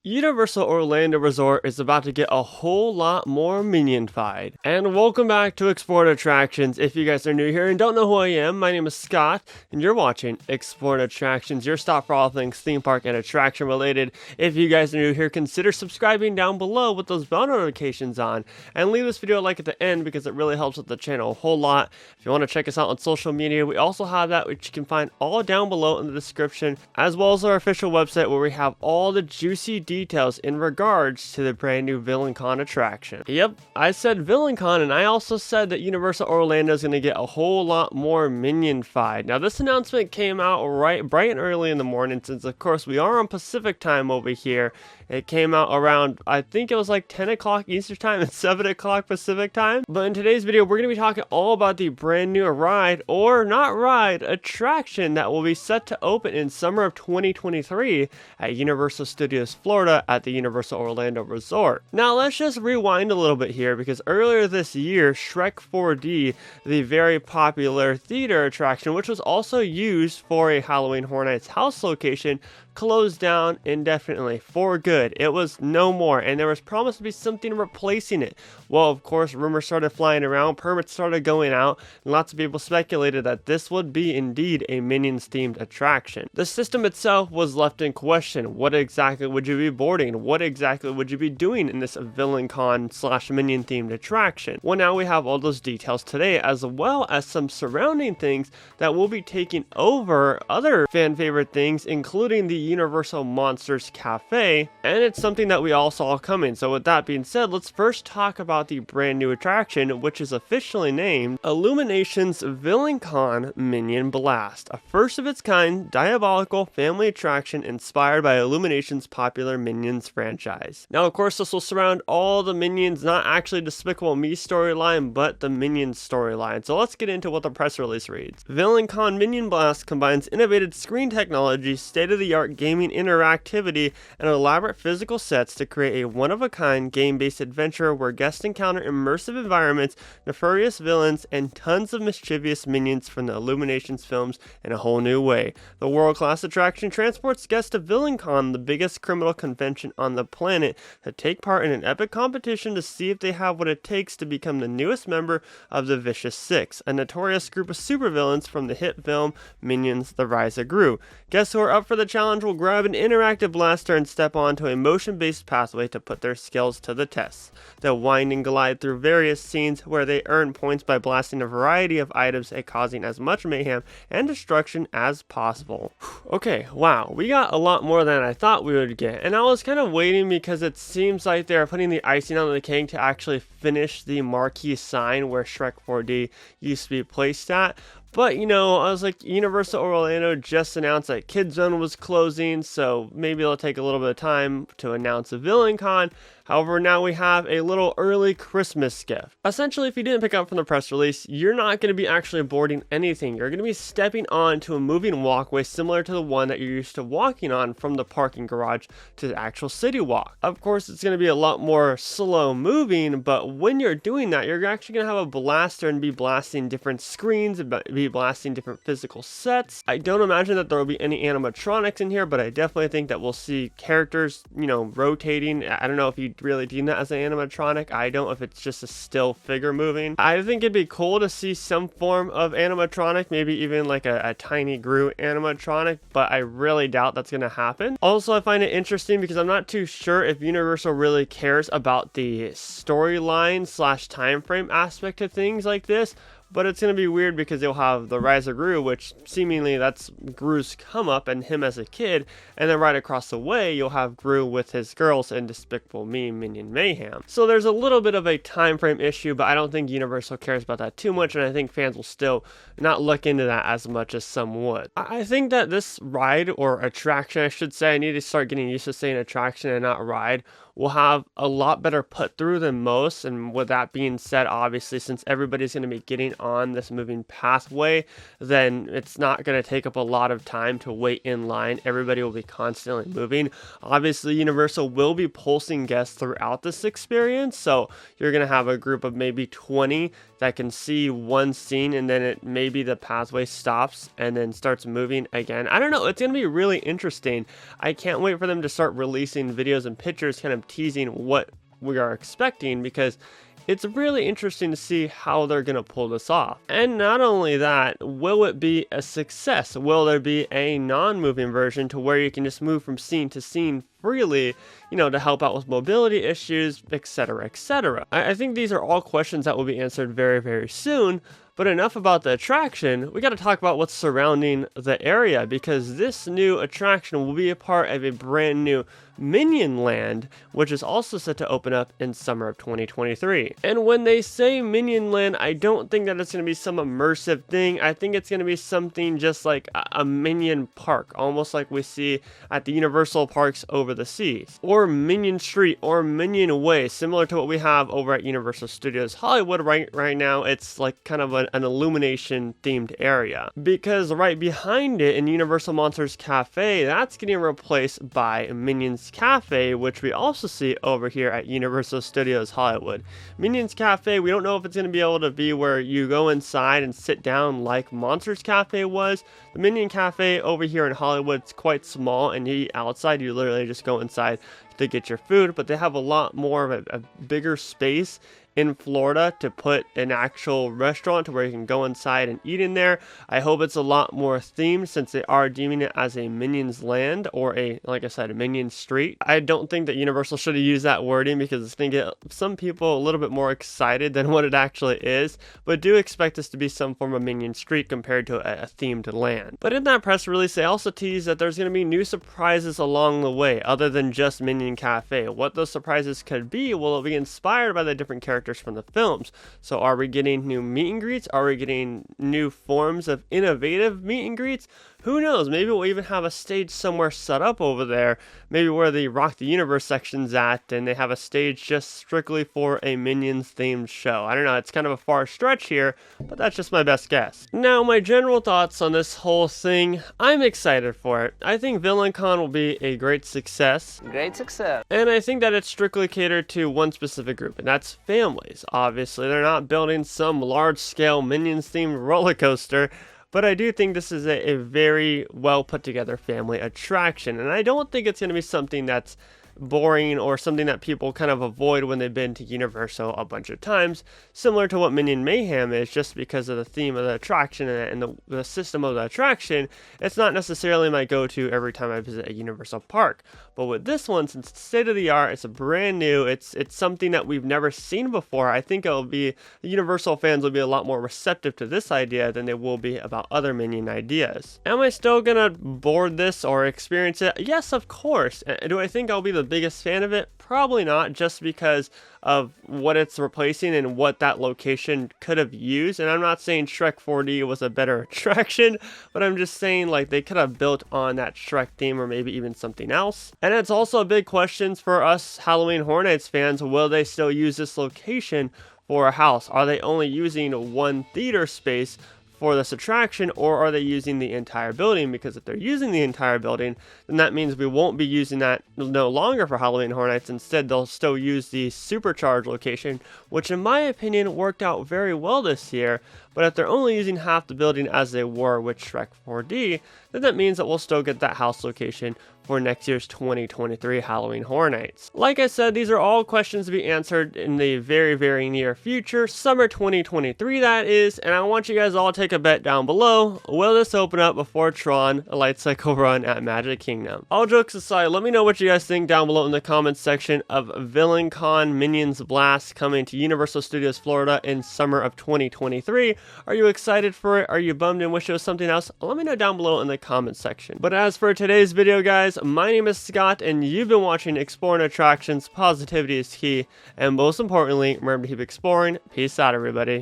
Universal Orlando Resort is about to get a whole lot more minion-fied. And welcome back to Explored Attractions. If you guys are new here and don't know who I am, my name is Scott, and you're watching Explored Attractions, your stop for all things theme park and attraction related. If you guys are new here, consider subscribing down below with those bell notifications on, and leave this video a like at the end because it really helps with the channel a whole lot. If you want to check us out on social media, we also have that, which you can find all down below in the description, as well as our official website where we have all the juicy details in regards to the brand new VillainCon attraction. Yep, I said VillainCon, and I also said that Universal Orlando is going to get a whole lot more minion-fied. Now, this announcement came out bright and early in the morning, since of course we are on Pacific time over here. It came out around, I think it was like 10 o'clock Eastern time and 7 o'clock Pacific time. But in today's video, we're going to be talking all about the brand new ride, or not ride, attraction that will be set to open in summer of 2023 at Universal Studios Florida at the Universal Orlando Resort. Now, let's just rewind a little bit here, because earlier this year, Shrek 4D, the very popular theater attraction, which was also used for a Halloween Horror Nights house location, closed down indefinitely for good. It was no more, and there was promised to be something replacing it. Well, of course, rumors started flying around, permits started going out, and lots of people speculated that this would be indeed a Minions themed attraction. The system itself was left in question. What exactly would you be boarding? What exactly would you be doing in this VillainCon / Minion themed attraction? Well, now we have all those details today, as well as some surrounding things that will be taking over other fan favorite things, including the Universal Monsters Cafe, and it's something that we all saw coming. So with that being said, let's first talk about the brand new attraction, which is officially named Illumination's VillainCon Minion Blast, a first of its kind diabolical family attraction inspired by Illumination's popular Minions franchise. Now, of course, this will surround all the Minions, not actually Despicable Me storyline, but the Minions storyline. So let's get into what the press release reads. VillainCon Minion Blast combines innovative screen technology, state-of-the-art gaming interactivity, and elaborate physical sets to create a one-of-a-kind game-based adventure where guests encounter immersive environments, nefarious villains, and tons of mischievous minions from the Illuminations films in a whole new way. The world-class attraction transports guests to VillainCon, the biggest criminal convention on the planet, to take part in an epic competition to see if they have what it takes to become the newest member of the Vicious Six, a notorious group of supervillains from the hit film Minions: The Rise of Gru. Guests who are up for the challenge will grab an interactive blaster and step onto a motion-based pathway to put their skills to the test. They'll wind and glide through various scenes where they earn points by blasting a variety of items and causing as much mayhem and destruction as possible. Okay, wow, we got a lot more than I thought we would get, and I was kind of waiting because it seems like they're putting the icing on the cake to actually finish the marquee sign where Shrek 4D used to be placed at. But, you know, I was like, Universal Orlando just announced that Kid Zone was closing, so maybe it'll take a little bit of time to announce a VillainCon. However, now we have a little early Christmas gift. Essentially, if you didn't pick up from the press release, you're not going to be actually boarding anything. You're going to be stepping onto a moving walkway similar to the one that you're used to walking on from the parking garage to the actual city walk. Of course, it's going to be a lot more slow moving, but when you're doing that, you're actually going to have a blaster and be blasting different screens and be blasting different physical sets. I don't imagine that there will be any animatronics in here, but I definitely think that we'll see characters, you know, rotating. I don't know if you really deem that as an animatronic. I don't, if it's just a still figure moving. I think it'd be cool to see some form of animatronic, maybe even like a tiny Gru animatronic, but I really doubt that's going to happen. Also, I find it interesting because I'm not too sure if Universal really cares about the storyline / time frame aspect of things like this. But it's going to be weird because you'll have the Rise of Gru, which seemingly that's Gru's come up and him as a kid. And then right across the way, you'll have Gru with his girls in Despicable Me, Minion Mayhem. So there's a little bit of a time frame issue, but I don't think Universal cares about that too much. And I think fans will still not look into that as much as some would. I think that this ride, or attraction, I should say, I need to start getting used to saying attraction and not ride, will have a lot better put through than most. And with that being said, obviously, since everybody's going to be getting on this moving pathway, then it's not going to take up a lot of time to wait in line. Everybody will be constantly moving. Obviously, Universal will be pulsing guests throughout this experience, so you're going to have a group of maybe 20 that can see one scene, and then maybe the pathway stops and then starts moving again. I don't know, it's going to be really interesting. I can't wait for them to start releasing videos and pictures kind of teasing what we are expecting, because it's really interesting to see how they're going to pull this off. And not only that, will it be a success? Will there be a non-moving version to where you can just move from scene to scene freely, to help out with mobility issues, etc., etc.? I think these are all questions that will be answered very, very soon. But enough about the attraction, we got to talk about what's surrounding the area, because this new attraction will be a part of a brand new Minion Land, which is also set to open up in summer of 2023. And when they say Minion Land, I don't think that it's going to be some immersive thing. I think it's going to be something just like a Minion Park, almost like we see at the Universal parks over the seas, or Minion Street, or Minion Way, similar to what we have over at Universal Studios Hollywood right now. It's like kind of an illumination themed area, because right behind it in Universal Monsters Cafe, that's getting replaced by Minions Cafe, which we also see over here at Universal Studios Hollywood. Minions Cafe, we don't know if it's going to be able to be where you go inside and sit down like Monsters Cafe was. The Minion Cafe over here in Hollywood is quite small, and you eat outside. You literally just go inside to get your food, but they have a lot more of a bigger space in Florida to put an actual restaurant to where you can go inside and eat in there. I hope it's a lot more themed, since they are deeming it as a Minions Land, or like I said, a Minion Street. I don't think that Universal should have used that wording, because it's going to get some people a little bit more excited than what it actually is, but do expect this to be some form of Minion Street compared to a themed land. But in that press release, they also teased that there's going to be new surprises along the way, other than just Minion Cafe. What those surprises could be will be inspired by the different characters from the films. So are we getting new meet and greets? Are we getting new forms of innovative meet and greets? Who knows? Maybe we'll even have a stage somewhere set up over there, maybe where the Rock the Universe section's at, and they have a stage just strictly for a Minions themed show. I don't know, it's kind of a far stretch here, but that's just my best guess. Now, my general thoughts on this whole thing, I'm excited for it. I think VillainCon will be a great success. Great success. And I think that it's strictly catered to one specific group, and that's families. Obviously, they're not building some large-scale Minions themed roller coaster. But I do think this is a very well put together family attraction, and I don't think it's going to be something that's boring or something that people kind of avoid when they've been to Universal a bunch of times, similar to what Minion Mayhem is, just because of the theme of the attraction and the system of the attraction. It's not necessarily my go-to every time I visit a Universal park. But with this one, since it's state-of-the-art, it's brand new, it's something that we've never seen before, I think the Universal fans will be a lot more receptive to this idea than they will be about other Minion ideas. Am I still gonna board this or experience it? Yes, of course. Do I think I'll be the biggest fan of it? Probably not, just because of what it's replacing and what that location could have used. And I'm not saying Shrek 4D was a better attraction, but I'm just saying like they could have built on that Shrek theme, or maybe even something else. And it's also a big question for us Halloween Horror Nights fans. Will they still use this location for a house? Are they only using one theater space for this attraction, or are they using the entire building? Because if they're using the entire building, then that means we won't be using that no longer for Halloween Horror Nights. Instead, they'll still use the supercharged location, which in my opinion worked out very well this year. But if they're only using half the building as they were with Shrek 4D, then that means that we'll still get that house location for next year's 2023 Halloween Horror Nights. Like I said, these are all questions to be answered in the very, very near future, summer 2023 that is, and I want you guys all to take a bet down below. Will this open up before Tron, a light cycle run at Magic Kingdom? All jokes aside, let me know what you guys think down below in the comments section of VillainCon Minions Blast coming to Universal Studios Florida in summer of 2023. Are you excited for it? Are you bummed and wish it was something else? Let me know down below in the comments section. But as for today's video, guys, my name is Scott, and you've been watching Exploring Attractions. Positivity is key, and most importantly, remember to keep exploring. Peace out, everybody.